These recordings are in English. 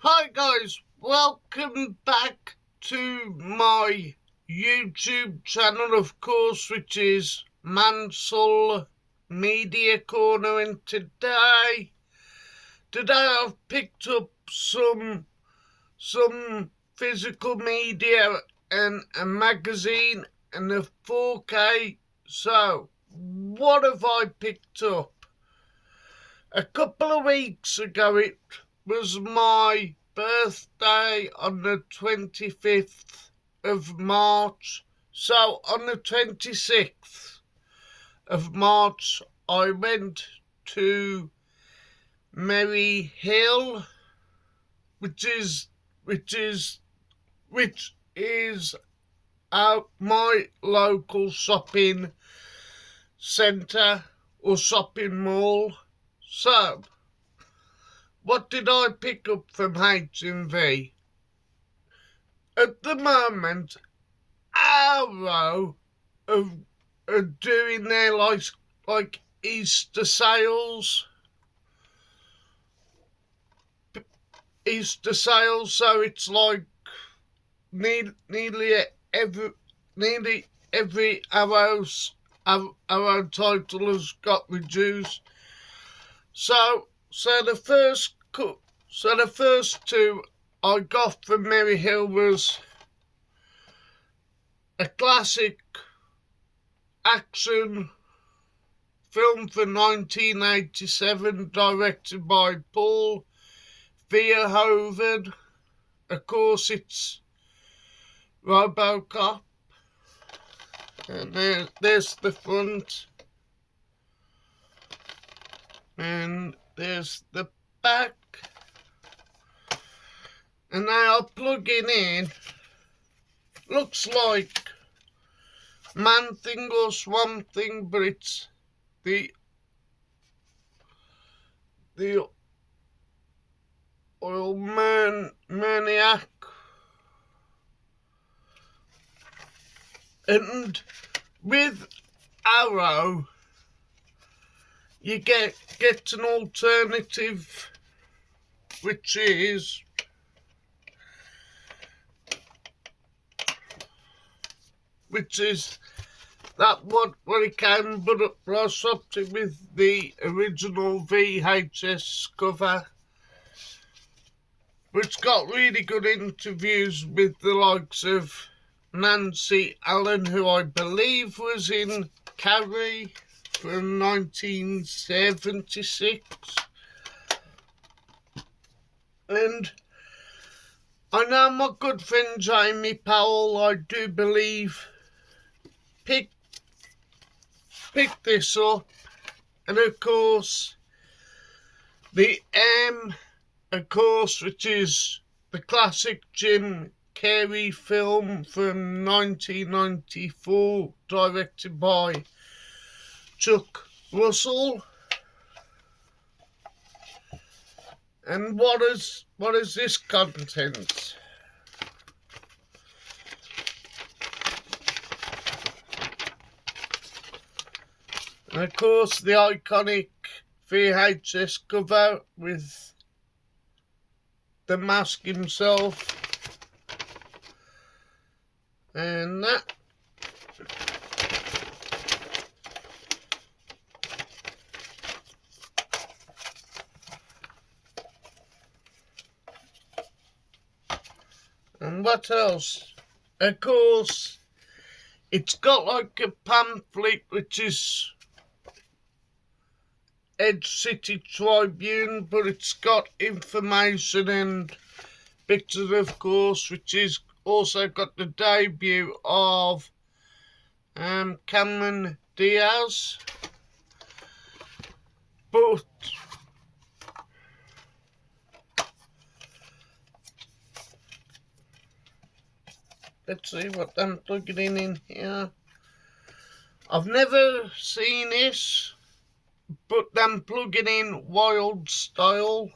Hi guys, welcome back to my YouTube channel, of course, which is Mansell Media Corner, and today I've picked up some physical media and a magazine and a 4K. So what have I picked up? A couple of weeks ago it was my birthday on the 25th of March. So on the 26th of March I went to Merry Hill, which is my local shopping centre or shopping mall. So what did I pick up from H&V? At the moment, Arrow are doing their like Easter sales. So it's like nearly every Arrow title has got reduced. So the first two I got from Merry Hill was a classic action film from 1987, directed by Paul Verhoeven. Of course, it's RoboCop, and there's the front. And there's the back. And now I'll plug it in. Looks like Man Thing or Swamp Thing, but it's the Oil Maniac. And with Arrow, you get an alternative, which is that what it can, but I swapped it with the original VHS cover, which got really good interviews with the likes of Nancy Allen, who I believe was in Carrie from 1976, and I know my good friend Jamie Powell, I do believe, picked this up, and of course the M, of course, which is the classic Jim Carrey film from 1994, directed by Chuck Russell. And what is this content? And of course the iconic VHS cover with the mask himself, and that. And what else? Of course, it's got like a pamphlet, which is Edge City Tribune, but it's got information and pictures, of course, which is also got the debut of Cameron Diaz. But let's see what I'm plugging in here. I've never seen this, but I'm plugging in Wild Style.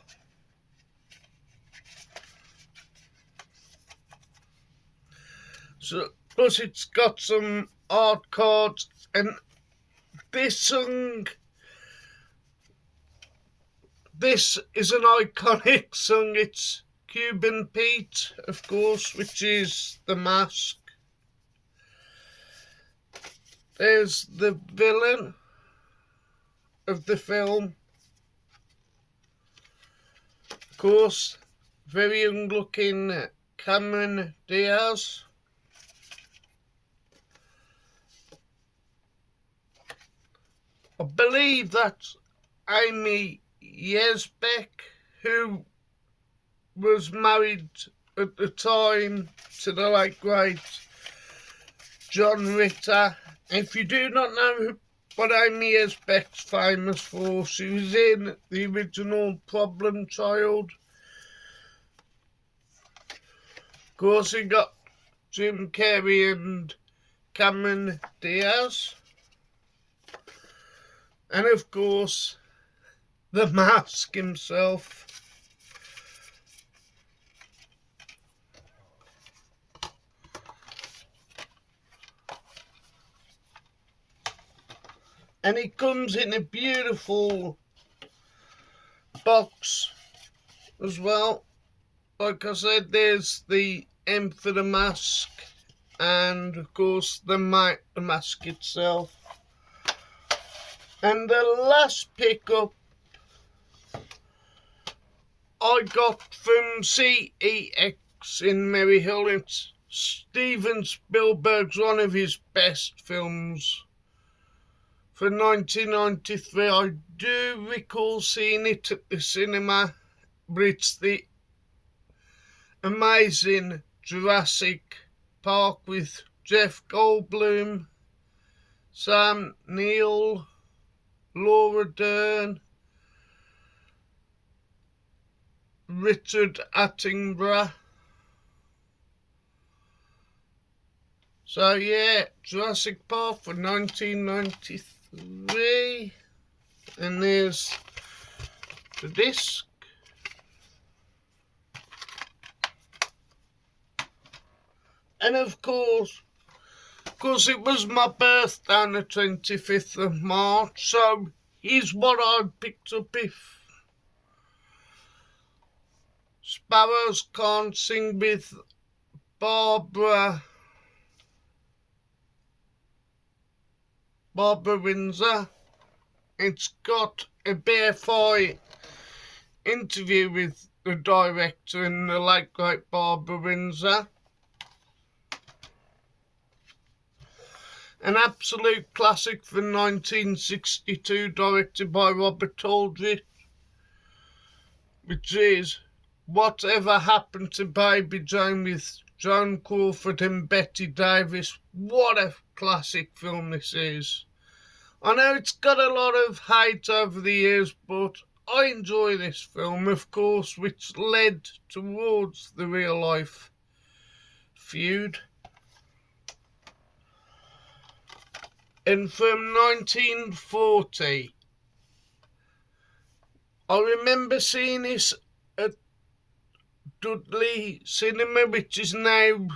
So, plus it's got some art cards, and this song, this is an iconic song. It's Cuban Pete, of course, which is the mask. There's the villain of the film. Of course, very young looking Cameron Diaz. I believe that's Amy Yesbeck, who was married at the time to the late great John Ritter. If you do not know what Amy Yesbeck's famous for, she was in the original Problem Child. Of course, you got Jim Carrey and Cameron Diaz. And of course, the Mask himself. And it comes in a beautiful box as well. Like I said, there's the M for the mask, and of course the mask itself. And the last pickup I got from CEX in Maryhill. It's Steven Spielberg's one of his best films. For 1993, I do recall seeing it at the cinema, but it's the amazing Jurassic Park with Jeff Goldblum, Sam Neill, Laura Dern, Richard Attenborough. So yeah, Jurassic Park for 1993. And there's the disc. And of course it was my birthday on the 25th of March, so here's what I picked up. If Sparrows Can't Sing with Barbara Windsor. It's got a BFI interview with the director and the late great Barbara Windsor. An absolute classic from 1962, directed by Robert Aldrich, which is Whatever Happened to Baby Jane with Joan Crawford and Betty Davis. What a classic film this is. I know it's got a lot of hate over the years, but I enjoy this film, of course, which led towards the real life feud. And from 1940, I remember seeing this at Dudley Cinema, which is now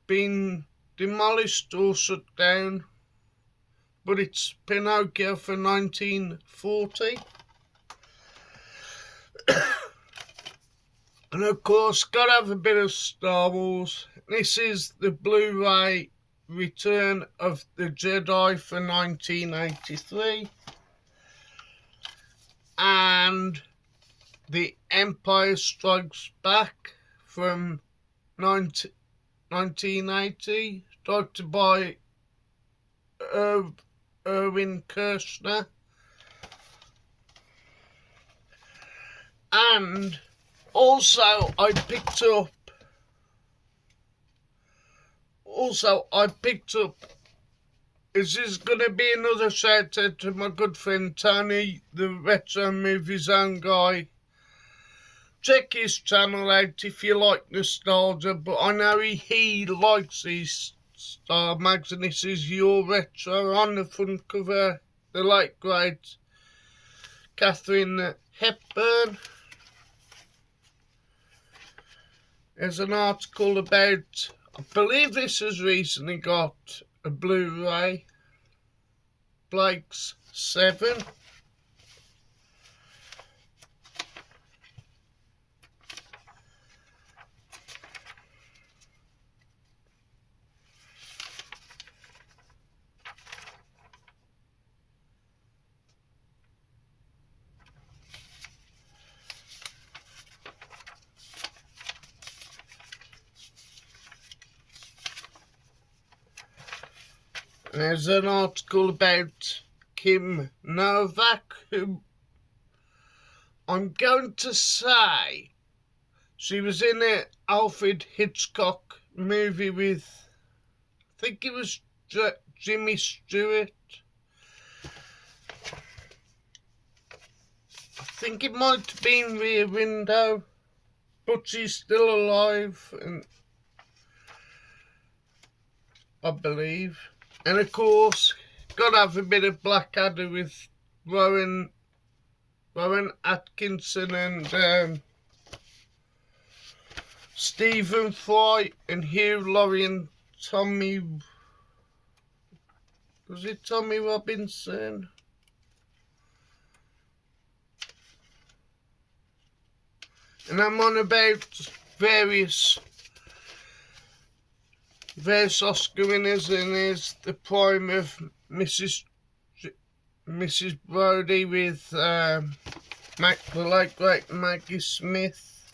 been demolished or shut down, but it's Pinocchio for 1940. And of course, gotta have a bit of Star Wars. This is the Blu-ray Return of the Jedi for 1983, and The Empire Strikes Back from 1980, directed by Irwin Kershner. And also I picked up this is going to be another shout out to my good friend Tony, the Retro Movie Zone guy. Check his channel out if you like nostalgia, but I know he likes these Star Mags, and this is Your Retro. On the front cover, the late great Katharine Hepburn. There's an article about, I believe this has recently got a Blu-ray, Blake's 7. There's an article about Kim Novak, who I'm going to say she was in an Alfred Hitchcock movie with, I think it was Jimmy Stewart. I think it might have been Rear Window, but she's still alive, and I believe. And of course, gotta have a bit of Blackadder with Rowan Atkinson and Stephen Fry and Hugh Laurie and Tommy. Was it Tommy Robinson? And I'm on about various Oscar winners, and there's the prime of Mrs. Brodie with the late great Maggie Smith.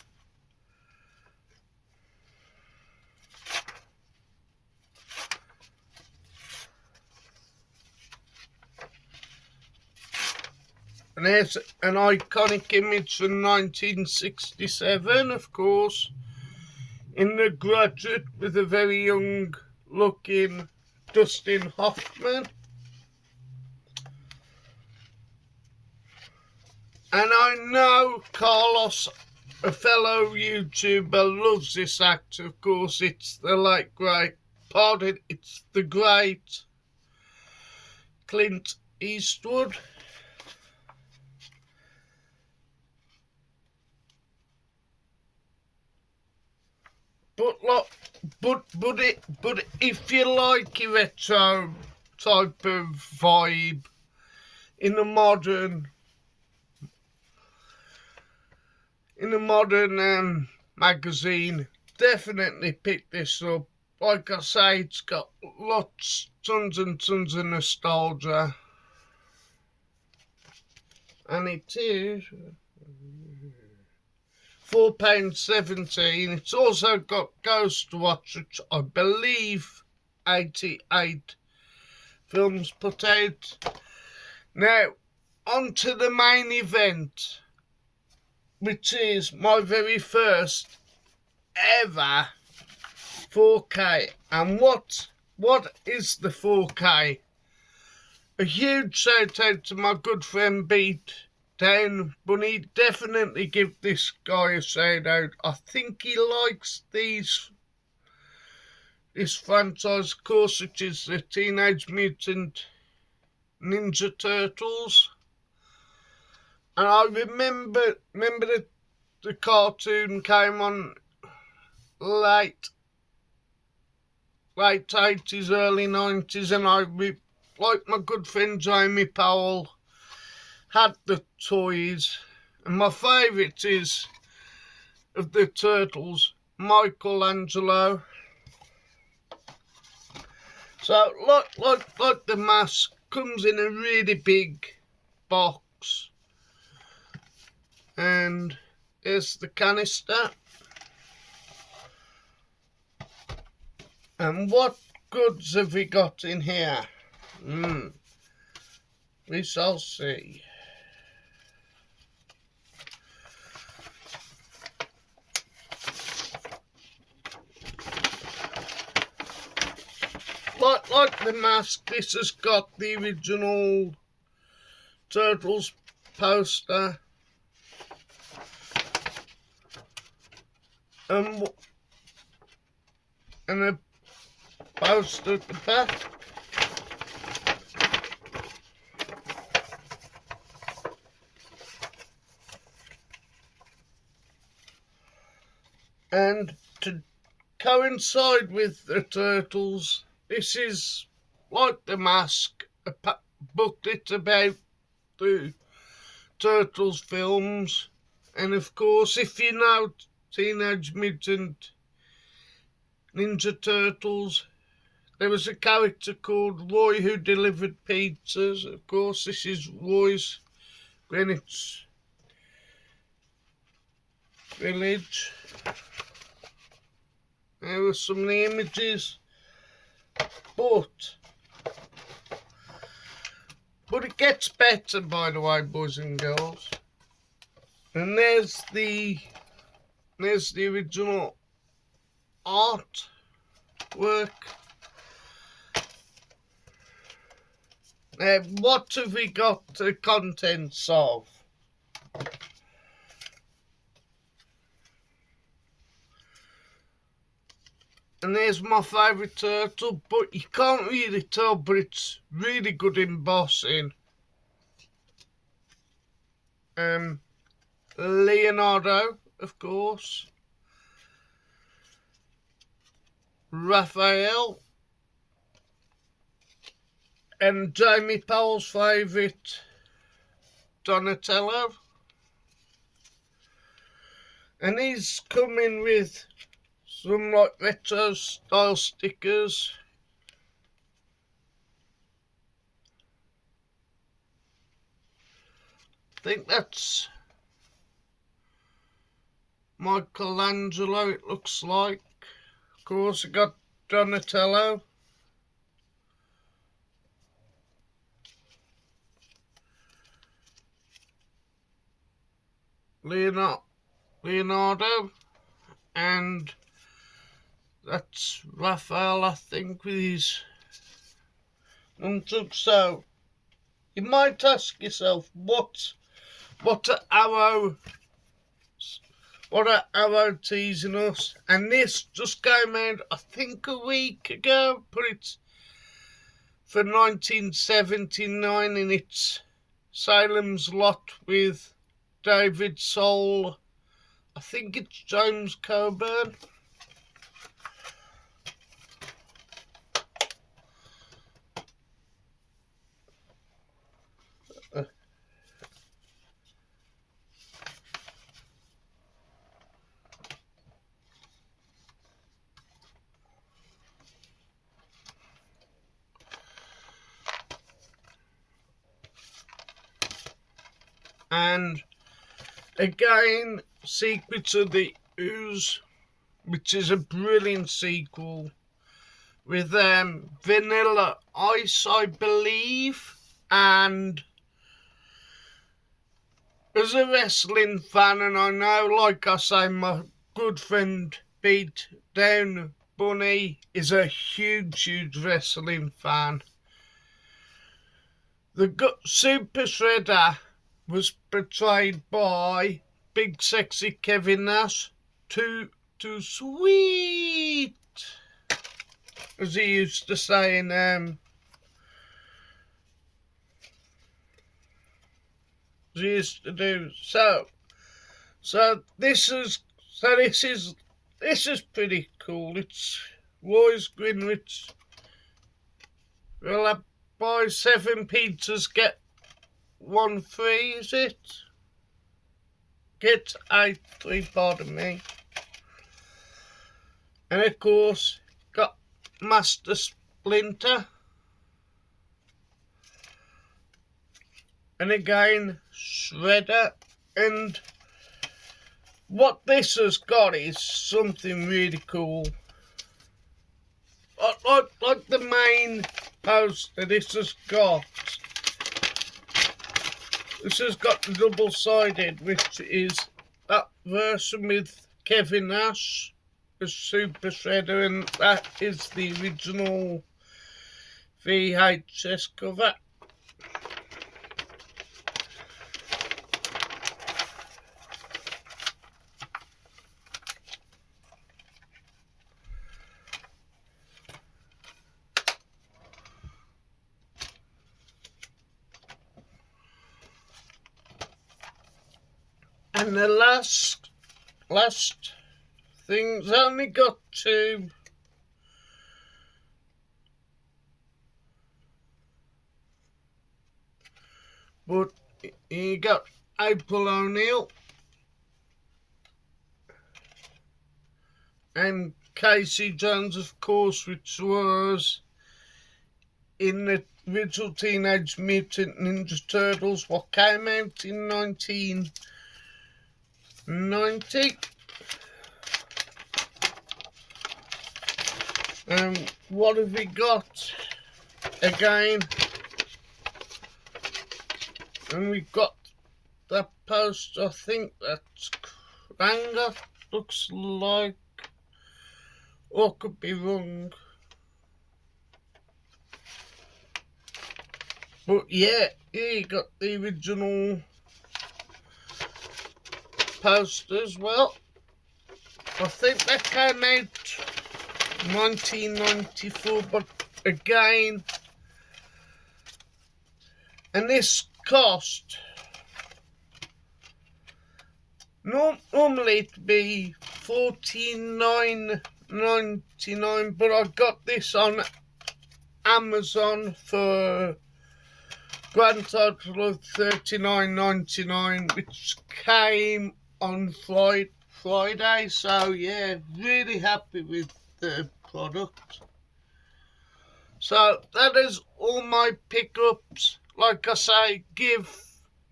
And there's an iconic image from 1967, of course, in The Graduate with a very young looking Dustin Hoffman. And I know Carlos, a fellow YouTuber, loves this actor. Of course, it's the late great, it's the great Clint Eastwood. But if you like a retro type of vibe in a modern magazine, definitely pick this up. Like I say, it's got tons and tons of nostalgia, and it is £4.17. It's also got Ghost Watch, which I believe 88 Films put out. Now, on to the main event, which is my very first ever 4K. And what is the 4K? A huge shout out to my good friend Beat Down Bunny. Definitely give this guy a shout out. I think he likes this franchise, of course, which is the Teenage Mutant Ninja Turtles. And I remember the cartoon came on late 80s, early 90s, and I, like my good friend Jamie Powell, had the toys. And my favourite is, of the Turtles, Michelangelo. So, like the mask, comes in a really big box. And here's the canister. And what goods have we got in here? We shall see. Like the mask, this has got the original Turtles poster. And a poster at the back. And to coincide with the Turtles, this is, like the mask, a booklet about the Turtles films. And of course, if you know Teenage Mutant Ninja Turtles, there was a character called Roy who delivered pizzas. Of course, this is Roy's Greenwich Village. There were some of the images, but it gets better, by the way, boys and girls. And there's the original artwork. What have we got the contents of? And there's my favourite turtle, but you can't really tell, but it's really good embossing. Leonardo, of course. Raphael. And Jamie Powell's favourite, Donatello. And he's coming with some like retro style stickers. I think that's Michelangelo, it looks like. Of course, I got Donatello. Leonardo, and that's Raphael, I think, with his nunchucks. So you might ask yourself, what are Arrow teasing us? And this just came out, I think, a week ago, but it's for 1979, and it's Salem's Lot with David Soul. I think it's James Coburn. And again, Secrets of the Ooze, which is a brilliant sequel with Vanilla Ice, I believe. And as a wrestling fan, and I know, like I say, my good friend Beat Down Bunny is a huge wrestling fan. The Super Shredder was portrayed by Big Sexy Kevin Nash, too sweet, as he used to say in as he used to do. So this is pretty cool. It's Roy's Greenwich. We'll buy 7 pizzas, get 1 free, is it? Get 8 free, pardon me. And of course, got Master Splinter. And again, Shredder. And what this has got is something really cool. Like the main poster, this has got the double-sided, which is that version with Kevin Nash as Super Shredder, and that is the original VHS cover. And the last thing's only got 2. But you got April O'Neil and Casey Jones, of course, which was in the original Teenage Mutant Ninja Turtles, what came out in 1990. What have we got? Again, And we've got that post, I think that's Kranga, looks like, or could be wrong. But yeah, here you got the original poster as well. I think that came out 1994, but again, and this cost, normally it'd be $14.99, but I got this on Amazon for grand total of $39.99, which came on Friday. So yeah, really happy with the product. So that is all my pickups. Like I say, I'm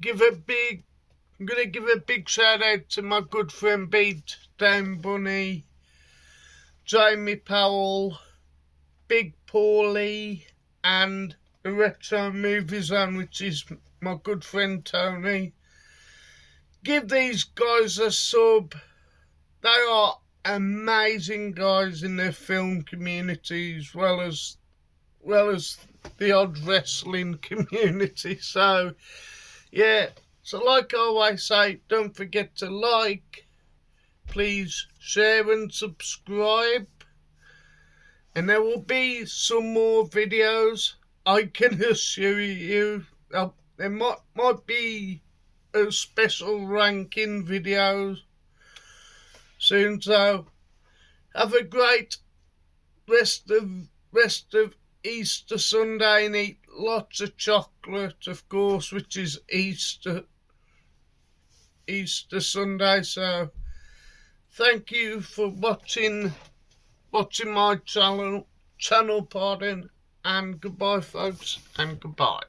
gonna give a big shout out to my good friend Beat Down Bunny, Jamie Powell, Big Paulie, and the Retro Movie Zone, which is my good friend Tony. Give these guys a sub. They are amazing guys in their film community, as well as the odd wrestling community. So yeah, so like I always say, don't forget to like, please share and subscribe, and there will be some more videos. I can assure you there might be a special ranking video soon. So have a great rest of Easter Sunday, and eat lots of chocolate, of course, which is Easter Sunday. So thank you for watching my channel, and goodbye folks, and goodbye.